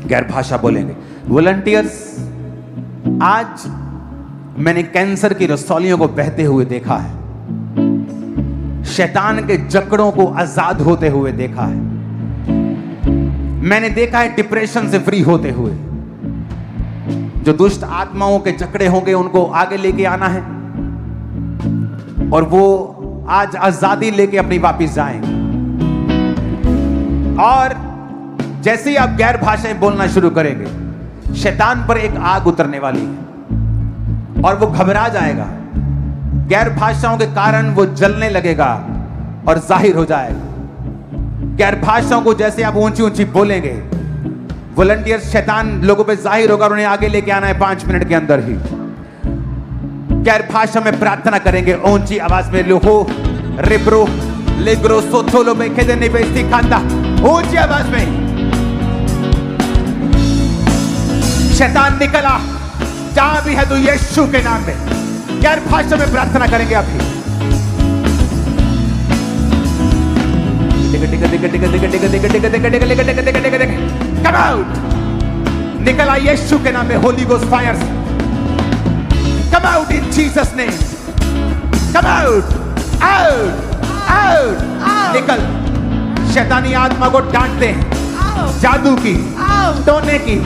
गैर भाषा बोलेंगे। वॉलंटियर्स, आज मैंने कैंसर की रसौलियों को बहते हुए देखा है, शैतान के जकड़ों को आजाद होते हुए देखा है, मैंने देखा है डिप्रेशन से फ्री होते हुए। जो दुष्ट आत्माओं के जकड़े होंगे उनको आगे लेके आना है और वो आज आजादी लेके अपनी वापस जाएंगे। और जैसे ही आप गैर भाषाएं बोलना शुरू करेंगे, शैतान पर एक आग उतरने वाली है और वो घबरा जाएगा। गैर भाषाओं के कारण वो जलने लगेगा और जाहिर हो जाएगा। गैर भाषाओं को जैसे आप ऊंची ऊंची बोलेंगे, वॉलंटियर शैतान लोगों पे जाहिर होगा और उन्हें आगे लेके आना है 5 मिनट के अंदर ही। गैर भाषा में प्रार्थना करेंगे ऊंची आवाज में, लोहो रिब्रो लेग्रो सोथोलो में खेदे निवेस्ती खांदा, ऊंची आवाज में। शैतान निकला, जहां भी है तू यीशु के नाम में। गैर भाषा में प्रार्थना करेंगे अभी। Come out! निकला यीशु के नाम में। Holi ghost fire, come out in Jesus name. Come out, out, out, निकल। शैतानी आत्मा को डांटते हैं, जादू की, टोने की,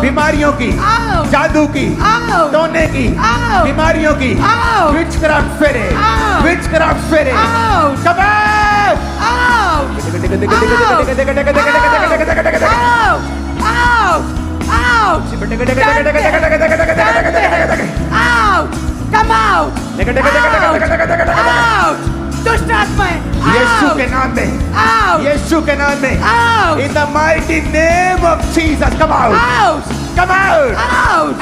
बीमारियों की, जादू की, टोने की, बीमारियों की, विचक्राफ्ट फेरे, विचक्राफ्ट फेरे। Come out! दुष्ट आत्माएं यीशु के नाम में, यीशु के नाम में, in the mighty name of Jesus, come out, come out, out.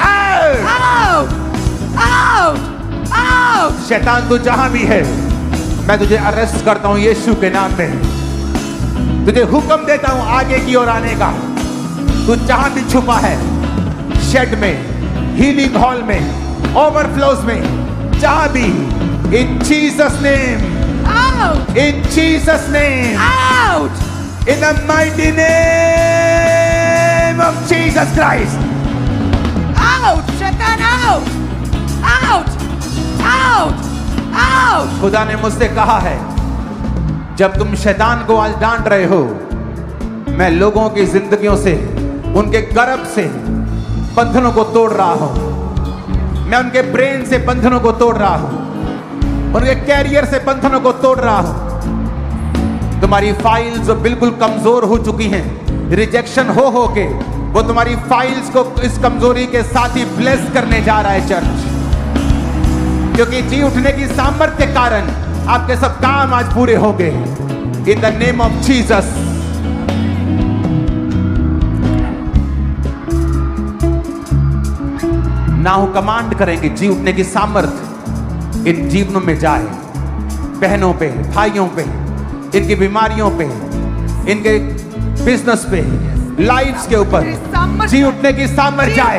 शैतान तू जहां भी है, मैं तुझे अरेस्ट करता हूं यीशु के नाम में। तुझे हुक्म देता हूं आगे की ओर आने का। तू जहां भी छुपा है, शेड में, हीलिंग हॉल में, ओवरफ्लोज में, जहां भी, in Jesus name, out, in Jesus name, out, in the mighty name of Jesus Christ, out, शैतान out, out, out, out. खुदा ने मुझसे कहा है, जब तुम शैतान को आज डांट रहे हो, मैं लोगों की जिंदगियों से, उनके गर्भ से बंधनों को तोड़ रहा हूं। मैं उनके ब्रेन से बंधनों को तोड़ रहा हूं, उनके कैरियर से बंधनों को तोड़ रहा हूं। तुम्हारी फाइल्स जो बिल्कुल कमजोर हो चुकी हैं, रिजेक्शन हो के, वो तुम्हारी फाइल्स को इस कमजोरी के साथ ही ब्लेस करने जा रहा है चर्च। क्योंकि जी उठने की सामर्थ्य के कारण आपके सब काम आज पूरे होंगे। In the name of Jesus. Now command करेंगे जी उठने की सामर्थ्य इन जीवनों में जाए, बहनों पे, भाइयों पे, इनकी बीमारियों पे, इनके बिजनेस पे, लाइफ्स के ऊपर जी उठने की सामर्थ्य जाए,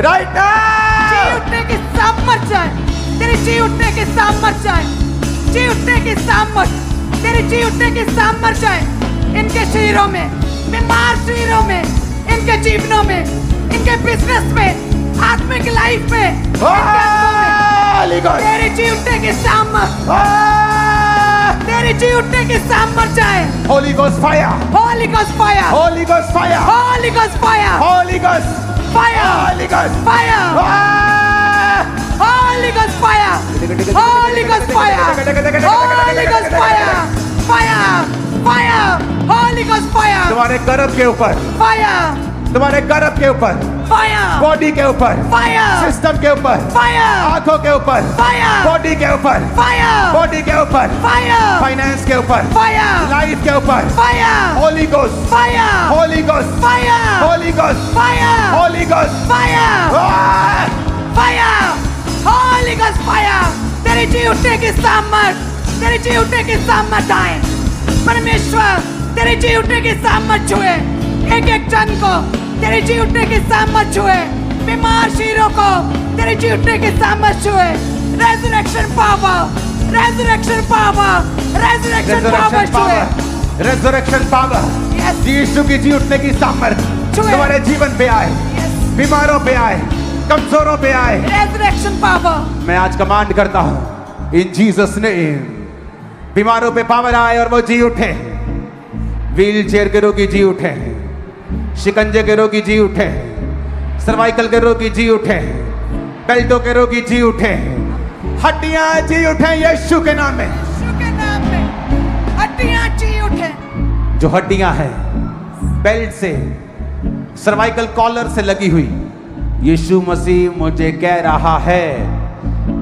राइट नाउ। जी उठने की सामर्थ्य जाए, तेरी जी उठने की सामर्थ्य जाए, जी उठने की सामर्थ्य, तेरी जी उठने की सामर्थ्य जाए इनके शरीरों में, बीमार शरीरों में, इनके जीवनों में, इनके बिजनेस में, आत्मिक लाइफ में, तेरी जी उठने की सामर्थ्य, तेरी जी उठने की सामर्थ्य जाए। Holi ghost fire, Holi ghost fire, Holi ghost fire, Holi ghost fire, Holi ghost fire, Holi ghost fire, Holy Ghost fire! Holy Ghost fire! Holy Ghost fire! Fire! Fire! Holy Ghost fire! तुम्हारे गर्भ के ऊपर Fire! तुम्हारे गर्भ के ऊपर, Fire! बॉडी के ऊपर, Fire! सिस्टम के ऊपर, Fire! आंखों के ऊपर, Fire! बॉडी के ऊपर, Fire! बॉडी के ऊपर, Fire! फाइनेंस के ऊपर, Fire! लाइफ के ऊपर, Fire! Holi ghost, Fire! Holi ghost, Fire! Holi ghost, Fire! Holi ghost, Fire! Fire! Holy Ghost fire! तेरी जी उठने की सामर्थ, तेरी जी उठने की सामर्थ आए। परमेश्वर तेरी जी उठने की सामर्थ छुए, एक एक जन को तेरी जी उठने की सामर्थ छुए, बीमार शरीरों को तेरी जी उठने की सामर्थ छुए। Resurrection power, resurrection power, resurrection power छुए, रेजरेक्शन पावर, Yes. यीशु की जी उठने की सामर्थ छुए। तुम्हारे जीवन पे आए, Yes. बीमारों पे आए, कमजोरों पे आए। Resurrection power. मैं आज कमांड करता हूं इन जीसस नेम, बीमारों पे पावर आए और वो जी उठे। व्हील चेयर के रोगी जी उठे, शिकंजे के रोगी जी उठे, सर्वाइकल के रोगी जी उठे, बेल्टों के रोगी जी उठे, हड्डियां जी उठे यीशु के नाम में। यीशु के नाम में हड्डियां जी उठे। जो हड्डियां हैं बेल्ट से, सर्वाइकल कॉलर से लगी हुई, यीशु मसीह मुझे कह रहा है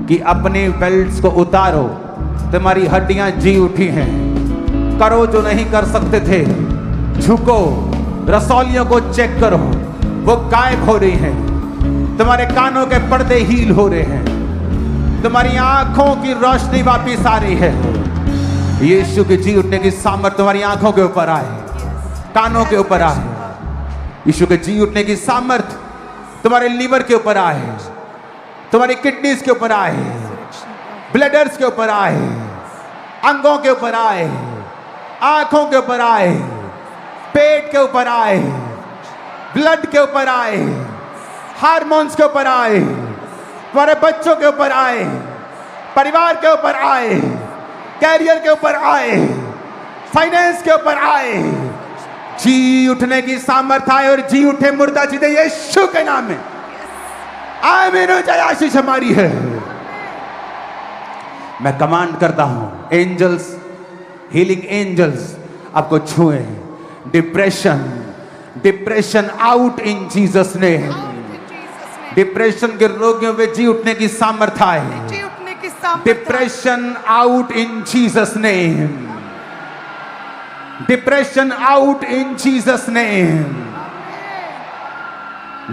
कि अपने बेल्ट्स को उतारो। तुम्हारी हड्डियां जी उठी हैं, करो जो नहीं कर सकते थे, झुको, रसौलियों को चेक करो, वो गायब हो रही हैं। तुम्हारे कानों के पर्दे हील हो रहे हैं, तुम्हारी आंखों की रोशनी वापिस आ रही है। यीशु की जी उठने की सामर्थ तुम्हारी आंखों के ऊपर आए, कानों के ऊपर आए। यीशु के जी उठने की सामर्थ तुम्हारे लीवर के ऊपर आए, तुम्हारी किडनीज के ऊपर आए, ब्लडर्स के ऊपर आए, अंगों के ऊपर आए, आंखों के ऊपर आए, पेट के ऊपर आए, ब्लड के ऊपर आए, हार्मोन्स के ऊपर आए, तुम्हारे बच्चों के ऊपर आए, परिवार के ऊपर आए, कैरियर के ऊपर आए, फाइनेंस के ऊपर आए। जी उठने की सामर्थ आए और जी उठे मुर्दा जीते यीशु के नाम में। आमीन। आशीष हमारी है। मैं कमांड करता हूं एंजल्स, हीलिंग एंजल्स आपको छुए। Depression out in Jesus name. Depression के रोगियों में जी उठने की सामर्थ आए। जी उठने की सामर्थ। Depression out in Jesus name. Depression out in Jesus name.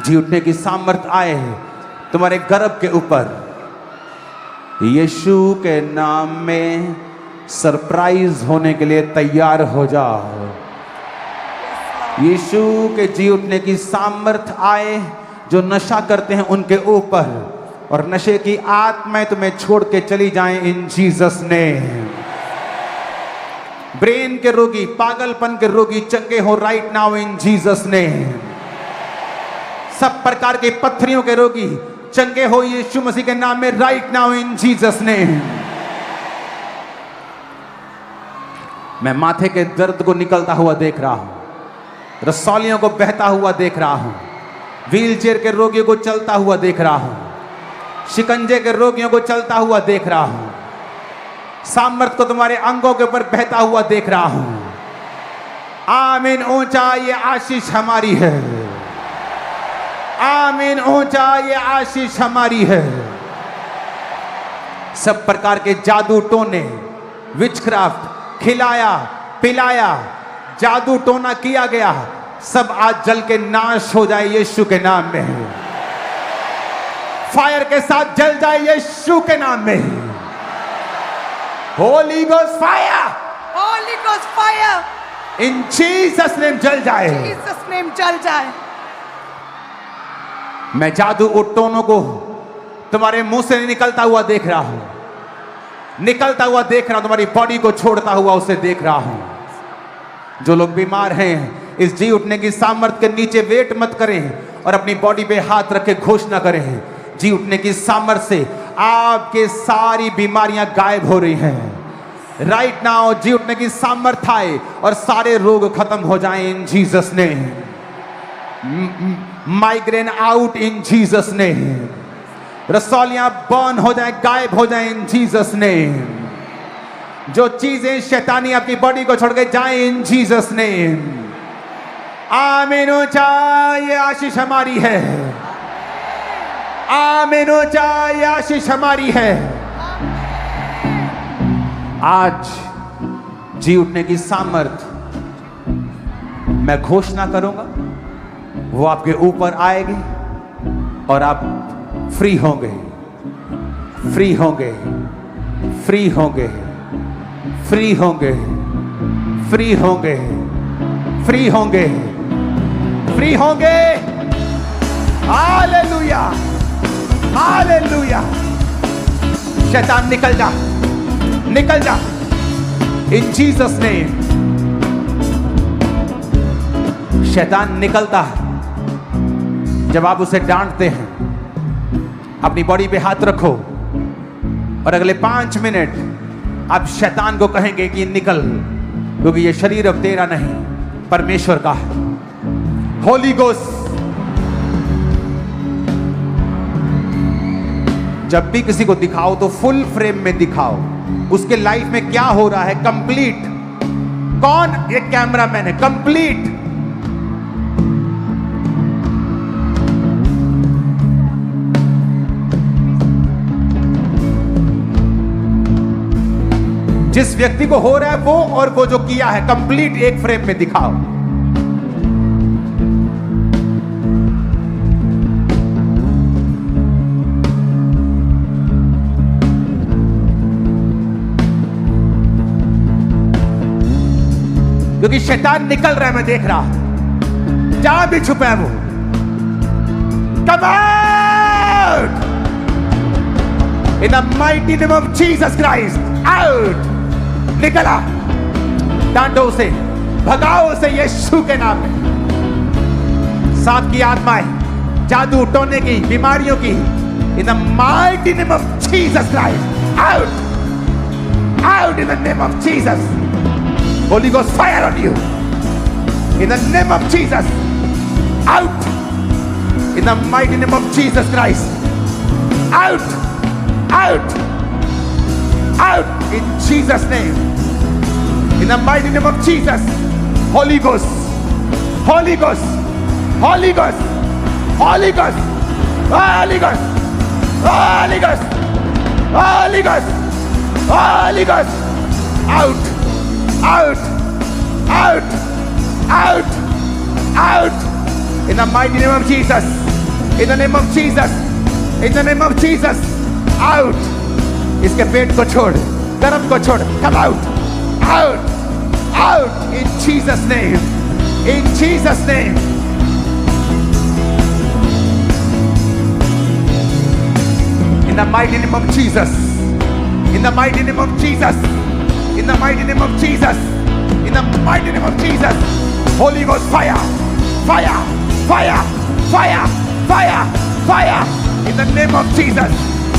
जी उठने की सामर्थ आए तुम्हारे गर्भ के ऊपर। यीशु के नाम में सरप्राइज होने के लिए तैयार हो जाओ। यीशु के जी उठने की सामर्थ आए जो नशा करते हैं उनके ऊपर, और नशे की आत्माएं तुम्हें छोड़ के चली जाएं इन जीसस नेम। ब्रेन के रोगी, पागलपन के रोगी चंगे हो right now in Jesus name. सब प्रकार के पत्थरियों के रोगी चंगे हो यीशु मसीह के नाम में right now in Jesus name. मैं माथे के दर्द को निकलता हुआ देख रहा हूं, रसौलियों को बहता हुआ देख रहा हूं, व्हील चेयर के रोगियों को चलता हुआ देख रहा हूं, शिकंजे के रोगियों को चलता हुआ देख रहा हूं, सामर्थ को तुम्हारे अंगों के ऊपर बहता हुआ देख रहा हूं। आमीन। ऊंचा ये आशीष हमारी है। आमीन। ऊंचा ये आशीष हमारी है। सब प्रकार के जादू टोने, विचक्राफ्ट, खिलाया पिलाया, जादू टोना किया गया, सब आज जल के नाश हो जाए यीशु के नाम में। फायर के साथ जल जाए यीशु के नाम में। Holi ghost fire, Holi ghost fire in Jesus name जल जाए। जीसस नेम जल जाए। मैं जादू टोनों को तुम्हारे मुंह से निकलता हुआ देख रहा हूं, निकलता हुआ देख रहा हूं, तुम्हारी बॉडी को छोड़ता हुआ उसे देख रहा हूं। जो लोग बीमार हैं इस जी उठने की सामर्थ के नीचे वेट मत करें और अपनी बॉडी पे हाथ रख के घोषणा करें, जी उठने की सामर्थ से आपके सारी बीमारियां गायब हो रही हैं राइट नाउ। जी उठने की सामर्थ आए और सारे रोग खत्म हो जाएं in Jesus name. Migraine out in Jesus name. रसौलियां बर्न हो जाएं, गायब हो जाएं इन जीसस नेम। जो चीजें शैतानी आपकी बॉडी को छोड़ के जाएं इन जीसस नेम। आमीन। ये आशीष हमारी है। आमीन। ये आशीष हमारी है। आज जी उठने की सामर्थ मैं घोषणा करूंगा, वो आपके ऊपर आएगी और आप फ्री होंगे, फ्री होंगे, फ्री होंगे, फ्री होंगे, फ्री होंगे, फ्री होंगे, फ्री होंगे। Hallelujah, hallelujah. शैतान निकल जा, निकल जा इन जीसस नेम। शैतान निकलता है जब आप उसे डांटते हैं। अपनी बॉडी पे हाथ रखो और अगले 5 मिनट आप शैतान को कहेंगे कि निकल, क्योंकि ये शरीर अब तेरा नहीं, परमेश्वर का है। होली गोस्ट, जब भी किसी को दिखाओ तो फुल फ्रेम में दिखाओ, उसके लाइफ में क्या हो रहा है कंप्लीट। कौन एक कैमरामैन है कंप्लीट। जिस व्यक्ति को हो रहा है वो और वो जो किया है कंप्लीट एक फ्रेम में दिखाओ। क्योंकि शैतान निकल रहा है, मैं देख रहा हूं जहां भी छुपा है वो। Come out in the mighty name of Jesus Christ. Out, निकला। डांटो उसे, भगाओ उसे यीशु के नाम में। सांप की आत्माएं, जादू टोने की, बीमारियों की, in the mighty name of Jesus Christ. Out, out in the name of Jesus. Holy Ghost fire on you in the name of Jesus. Out in the mighty name of Jesus Christ. Out, out, out in Jesus' name. In the mighty name of Jesus. Holy Ghost, Holy Ghost, Holy Ghost, Holy Ghost, Holy Ghost, Holy Ghost, Holy Ghost, Holy Ghost. Out, out, out, out, out in the mighty name of Jesus. In the name of Jesus. In the name of Jesus. Out. इसके पेट को छोड़, गर्भ को छोड़। Come out, out, out in Jesus' name. In Jesus' name. In the mighty name of Jesus. In the mighty name of Jesus. In the mighty name of Jesus. In the mighty name of Jesus. Holy Ghost fire. Fire. Fire. Fire. Fire. Fire. In the name of Jesus.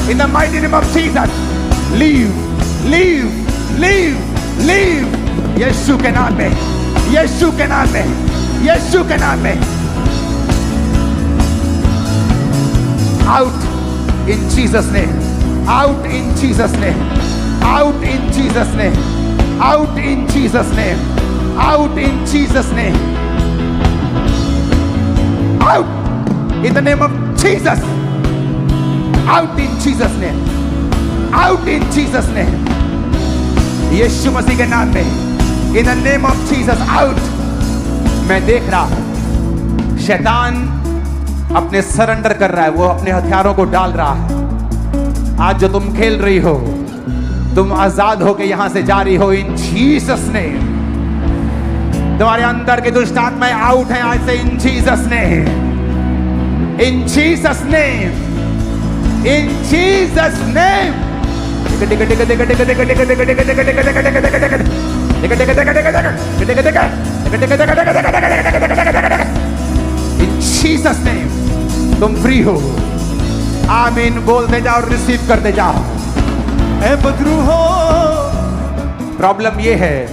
In the mighty name of Jesus. Leave. Leave. Leave. Leave. यीशु के नाम में, यीशु के नाम में, यीशु के नाम में। Out in Jesus' name. Out in Jesus' name. Out in Jesus' name. Out in Jesus' name. Out in Jesus' name. Out in the name of Jesus. Out in Jesus' name. Out in Jesus' name. यीशु मसीह के नाम में, in the name of Jesus, out. मैं देख रहा हूं शैतान अपने surrender कर रहा है, वो अपने हथियारों को डाल रहा है। आज जो तुम खेल रही हो, तुम आजाद होके यहां से जा रही हो इन जीसस नेम। तुम्हारे अंदर के दुष्ट आत्माएं आउट हैं आज से इन जीसस नेम। इन जीसस नेम। इन जीसस नेम। इन जीसस नेम तुम फ्री हो। आमीन बोलते जाओ, रिसीव करते जाओ। ए बदरू हो। प्रॉब्लम ये है,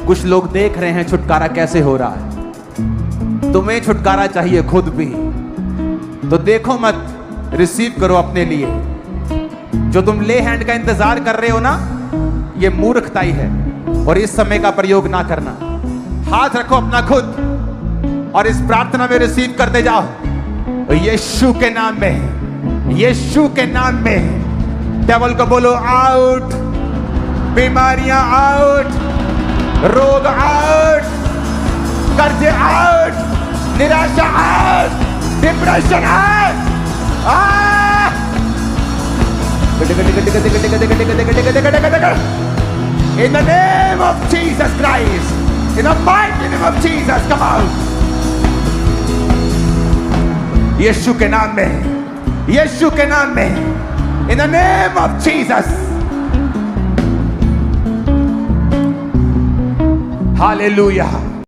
कुछ लोग देख रहे हैं छुटकारा कैसे हो रहा है। तुम्हें छुटकारा चाहिए खुद भी, तो देखो मत, रिसीव करो अपने लिए। जो तुम ले हैंड का इंतजार कर रहे हो ना, ये मूर्खताई है और इस समय का प्रयोग ना करना। हाथ रखो अपना खुद और इस प्रार्थना में रिसीव करते जाओ। यीशु के नाम में, यीशु के नाम में। डेविल को बोलो आउट, बीमारियां आउट, रोग आउट, कर्जे आउट, निराशा out, depression out. In the name of Jesus Christ, in the mighty name of Jesus, come out. यीशु के नाम में, यीशु के नाम में, in the name of Jesus. Hallelujah.